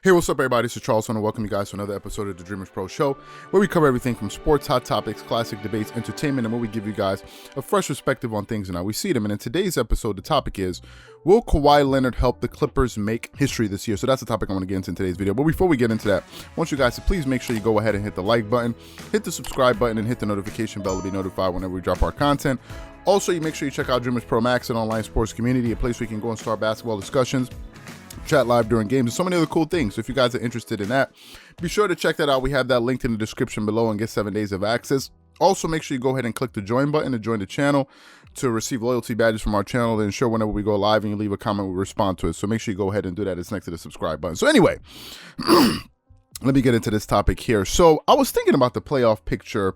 Hey, what's up, everybody? This is Charles. I want to welcome you guys to another episode of the Dreamerspro Show, where we cover everything from sports, hot topics, classic debates, entertainment, and where we give you guys a fresh perspective on things and how we see them. And in today's episode, the topic is, will Kawhi Leonard help the Clippers make history this year? So that's the topic I want to get into in today's video. But before we get into that, I want you guys to please make sure you go ahead and hit the like button, hit the subscribe button, and hit the notification bell to be notified whenever we drop our content. Also, you make sure you check out Dreamerspro Max, an online sports community, a place where you can go and start basketball discussions, chat live during games, and so many other cool things. So if you guys are interested in that, be sure to check that out. We have that linked in the description below and get 7 days of access. Also, make sure you go ahead and click the join button to join the channel to receive loyalty badges from our channel and ensure whenever we go live and you leave a comment, we respond to it. So make sure you go ahead and do that. It's next to the subscribe button. So anyway, let me get into this topic here. So I was thinking about the playoff picture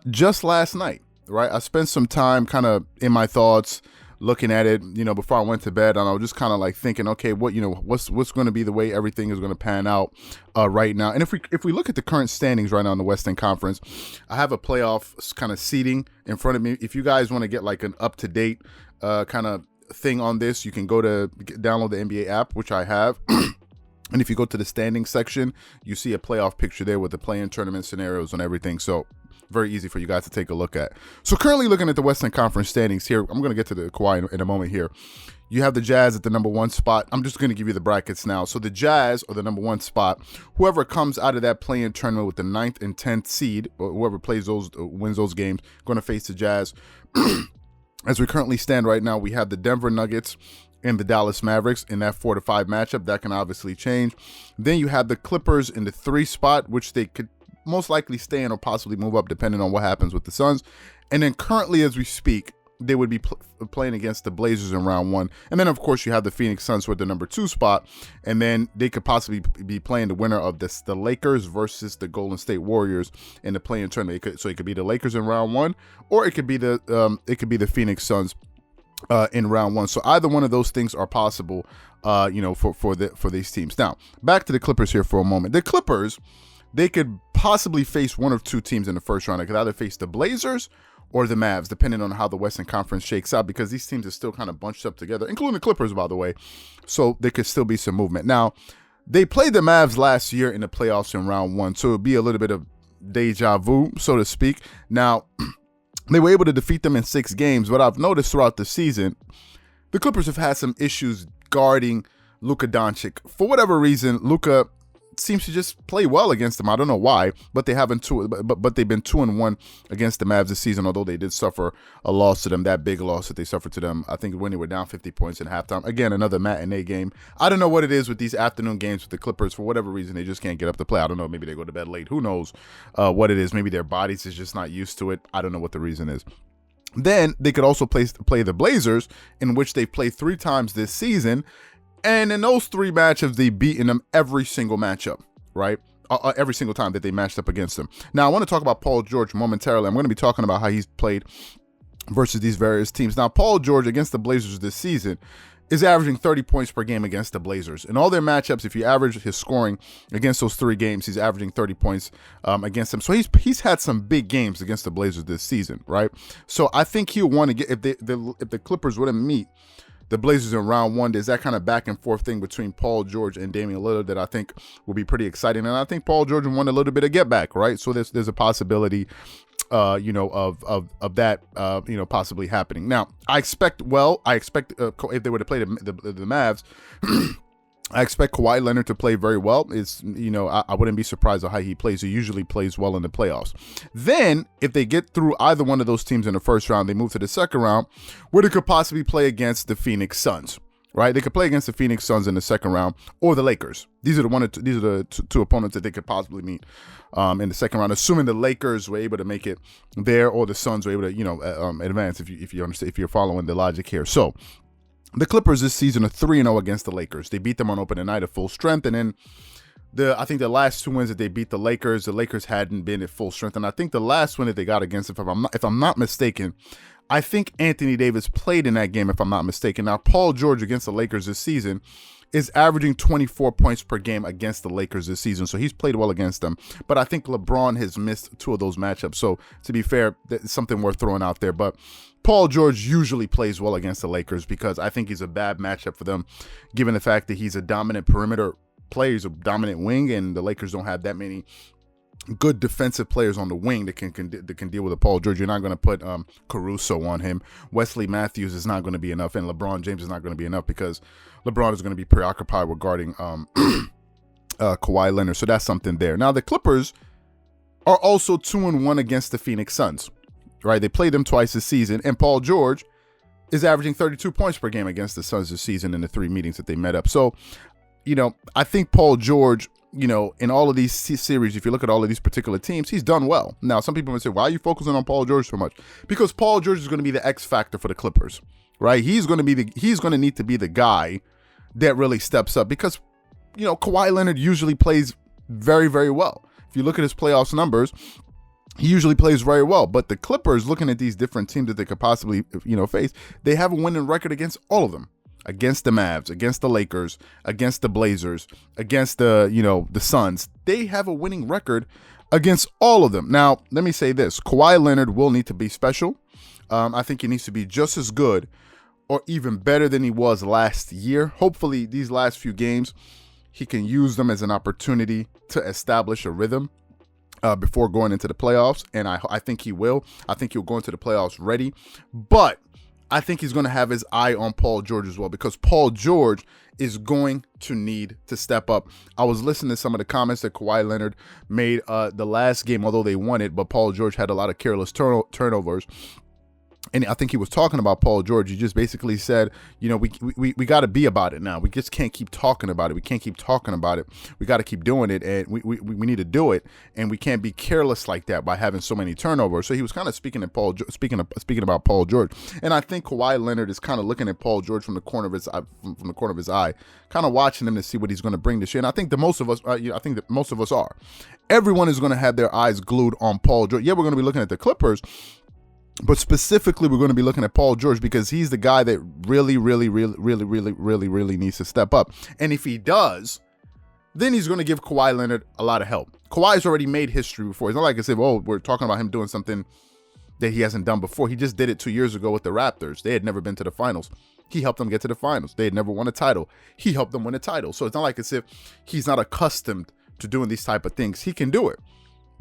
just last night, right? I spent some time kind of in my thoughts looking at it, before I went to bed, and I was just kind of like thinking, okay, what's going to be the way everything is going to pan out right now. And if we look at the current standings right now in the Western Conference, I have a playoff kind of seeding in front of me. If you guys want to get like an up-to-date kind of thing on this, you can go to download the NBA app, which I have. And if you go to the standings section, you see a playoff picture there with the play-in tournament scenarios and everything. So very easy for you guys to take a look at. So currently looking at the Western Conference standings here, I'm going to get to the Kawhi in a moment here. You have the Jazz at the number 1 spot. I'm just going to give you the brackets now. So the Jazz are the number 1 spot. Whoever comes out of that play-in tournament with the 9th and 10th seed, or whoever wins those games, going to face the Jazz. As we currently stand right now, we have the Denver Nuggets and the Dallas Mavericks in that 4-5 matchup. That can obviously change. Then you have the Clippers in the 3 spot, which they could most likely stay in or possibly move up depending on what happens with the Suns. And then currently as we speak, they would be playing against the Blazers in round 1. And then of course you have the Phoenix Suns with the number 2 spot, and then they could possibly be playing the winner of the Lakers versus the Golden State Warriors in the play-in tournament. It could be the Lakers in round 1, or it could be the Phoenix Suns in round 1. So either one of those things are possible for these teams. Now back to the Clippers here for a moment. The Clippers, they could possibly face one of 2 teams in the first round. They could either face the Blazers or the Mavs, depending on how the Western Conference shakes out, because these teams are still kind of bunched up together, including the Clippers, by the way. So there could still be some movement. Now, they played the Mavs last year in the playoffs in round 1, so it would be a little bit of deja vu, so to speak. Now, they were able to defeat them in 6 games, but I've noticed throughout the season, the Clippers have had some issues guarding Luka Doncic. For whatever reason, Luka seems to just play well against them. I don't know why, but they've been 2-1 against the Mavs this season, although they did suffer a loss to them, that big loss that they suffered to them, I think, when they were down 50 points in halftime. Again, another matinee game. I don't know what it is with these afternoon games with the Clippers. For whatever reason, they just can't get up to play. I don't know. Maybe they go to bed late. Who knows what it is? Maybe their bodies is just not used to it. I don't know what the reason is. Then they could also play the Blazers, in which they've played 3 times this season. And in those 3 matchups, they've beaten them every single matchup, right? Every single time that they matched up against them. Now, I want to talk about Paul George momentarily. I'm going to be talking about how he's played versus these various teams. Now, Paul George against the Blazers this season is averaging 30 points per game against the Blazers. In all their matchups, if you average his scoring against those 3 games, he's averaging 30 points against them. So he's had some big games against the Blazers this season, right? So I think he'll want to get, if the Clippers wouldn't meet the Blazers in round 1, there's that kind of back and forth thing between Paul George and Damian Lillard that I think will be pretty exciting. And I think Paul George will want a little bit of get back, right? So there's a possibility, of that, possibly happening. Now, I expect if they were to play the Mavs, I expect Kawhi Leonard to play very well. I wouldn't be surprised at how he plays. He usually plays well in the playoffs. Then, if they get through either one of those teams in the first round, they move to the second round, where they could possibly play against the Phoenix Suns, right? They could play against the Phoenix Suns in the second round, or the Lakers. These are the 2 opponents that they could possibly meet in the second round, assuming the Lakers were able to make it there, or the Suns were able to, advance. If you understand, if you're following the logic here, so. The Clippers this season are 3-0 against the Lakers. They beat them on opening night at full strength, and then I think the last 2 wins that they beat the Lakers hadn't been at full strength, and I think the last win that they got against, if I'm not mistaken, I think Anthony Davis played in that game, if I'm not mistaken. Now, Paul George against the Lakers this season is averaging 24 points per game against the Lakers this season, so he's played well against them. But I think LeBron has missed 2 of those matchups, so to be fair, that's something worth throwing out there. But Paul George usually plays well against the Lakers because I think he's a bad matchup for them, given the fact that he's a dominant perimeter players, a dominant wing, and the Lakers don't have that many good defensive players on the wing that can deal with a Paul George. You're not going to put Caruso on him. Wesley Matthews is not going to be enough, and LeBron James is not going to be enough because LeBron is going to be preoccupied regarding Kawhi Leonard. So that's something there. Now the Clippers are also 2-1 against the Phoenix Suns, right? They played them twice this season, and Paul George is averaging 32 points per game against the Suns this season in the 3 meetings that they met up. So, I think Paul George, in all of these series, if you look at all of these particular teams, he's done well. Now, some people may say, why are you focusing on Paul George so much? Because Paul George is going to be the X factor for the Clippers, right? He's going to need to be the guy that really steps up because, Kawhi Leonard usually plays very, very well. If you look at his playoffs numbers, he usually plays very well. But the Clippers, looking at these different teams that they could possibly, face, they have a winning record against all of them. Against the Mavs, against the Lakers, against the Blazers, against the Suns. They have a winning record against all of them. Now, let me say this. Kawhi Leonard will need to be special. I think he needs to be just as good or even better than he was last year. Hopefully, these last few games, he can use them as an opportunity to establish a rhythm before going into the playoffs, and I think he will. I think he'll go into the playoffs ready, but I think he's going to have his eye on Paul George as well because Paul George is going to need to step up. I was listening to some of the comments that Kawhi Leonard made the last game, although they won it, but Paul George had a lot of careless turnovers. And I think he was talking about Paul George. He just basically said, we got to be about it now. We just can't keep talking about it. We can't keep talking about it. We got to keep doing it, and we need to do it. And we can't be careless like that by having so many turnovers. So he was kind of speaking about Paul George. And I think Kawhi Leonard is kind of looking at Paul George from the corner of his eye, kind of watching him to see what he's going to bring this year. And I think that most of us are. Everyone is going to have their eyes glued on Paul George. Yeah, we're going to be looking at the Clippers. But specifically, we're going to be looking at Paul George because he's the guy that really needs to step up. And if he does, then he's going to give Kawhi Leonard a lot of help. Kawhi's already made history before. It's not like I said, we're talking about him doing something that he hasn't done before. He just did it 2 years ago with the Raptors. They had never been to the finals. He helped them get to the finals. They had never won a title. He helped them win a title. So it's not like as if he's not accustomed to doing these type of things. He can do it.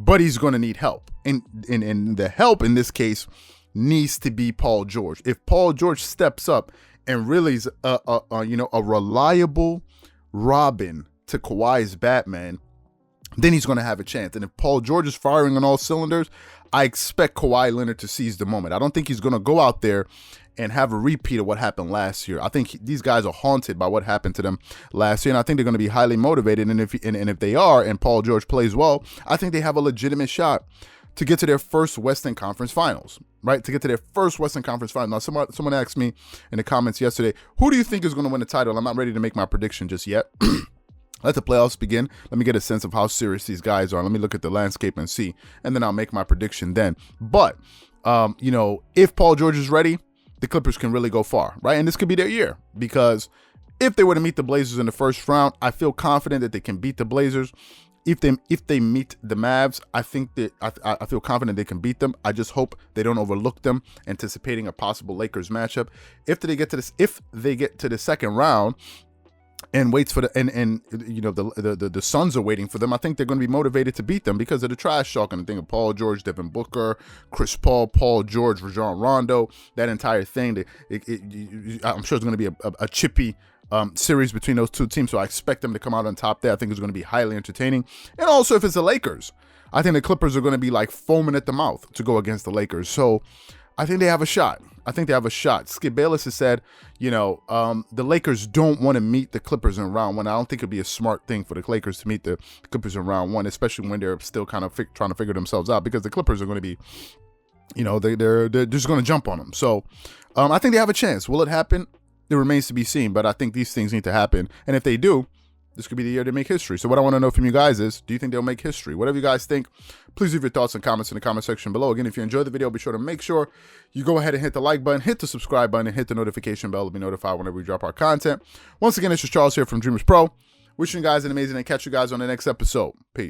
But he's going to need help. And the help in this case needs to be Paul George. If Paul George steps up and really is a reliable Robin to Kawhi's Batman, then he's going to have a chance. And if Paul George is firing on all cylinders, I expect Kawhi Leonard to seize the moment. I don't think he's going to go out there and have a repeat of what happened last year. I think these guys are haunted by what happened to them last year, and I think they're going to be highly motivated. And if they are, and Paul George plays well, I think they have a legitimate shot to get to their first Western Conference Finals, right? To get to their first Western Conference Finals. Now, someone asked me in the comments yesterday, who do you think is going to win the title? I'm not ready to make my prediction just yet. Let the playoffs begin. Let me get a sense of how serious these guys are. Let me look at the landscape and see, and then I'll make my prediction then. But, if Paul George is ready, the Clippers can really go far, right? And this could be their year because if they were to meet the Blazers in the first round, I feel confident that they can beat the Blazers. If they meet the Mavs, I think that I feel confident they can beat them. I just hope they don't overlook them, anticipating a possible Lakers matchup. If they get to the second round and waits for the Suns are waiting for them, I think they're going to be motivated to beat them because of the trash talking. Thing of Paul George, Devin Booker, Chris Paul, Paul George, Rajon Rondo, that entire thing. I'm sure it's going to be a chippy series between those two teams, so I expect them to come out on top there. I think it's going to be highly entertaining. And also, if it's the Lakers, I think the Clippers are going to be like foaming at the mouth to go against the Lakers. So I think they have a shot. Skip Bayless has said, the Lakers don't want to meet the Clippers in round one. I don't think it'd be a smart thing for the Lakers to meet the Clippers in round one, especially when they're still kind of trying to figure themselves out, because the Clippers are going to be, they're just going to jump on them. So I think they have a chance. Will it happen? It remains to be seen, but I think these things need to happen. And if they do, this could be the year they make history. So what I want to know from you guys is, do you think they'll make history? Whatever you guys think, please leave your thoughts and comments in the comment section below. Again, if you enjoyed the video, be sure to make sure you go ahead and hit the like button, hit the subscribe button, and hit the notification bell to be notified whenever we drop our content. Once again, it's just Charles here from Dreamerspro. Wishing you guys an amazing day. Catch you guys on the next episode. Peace.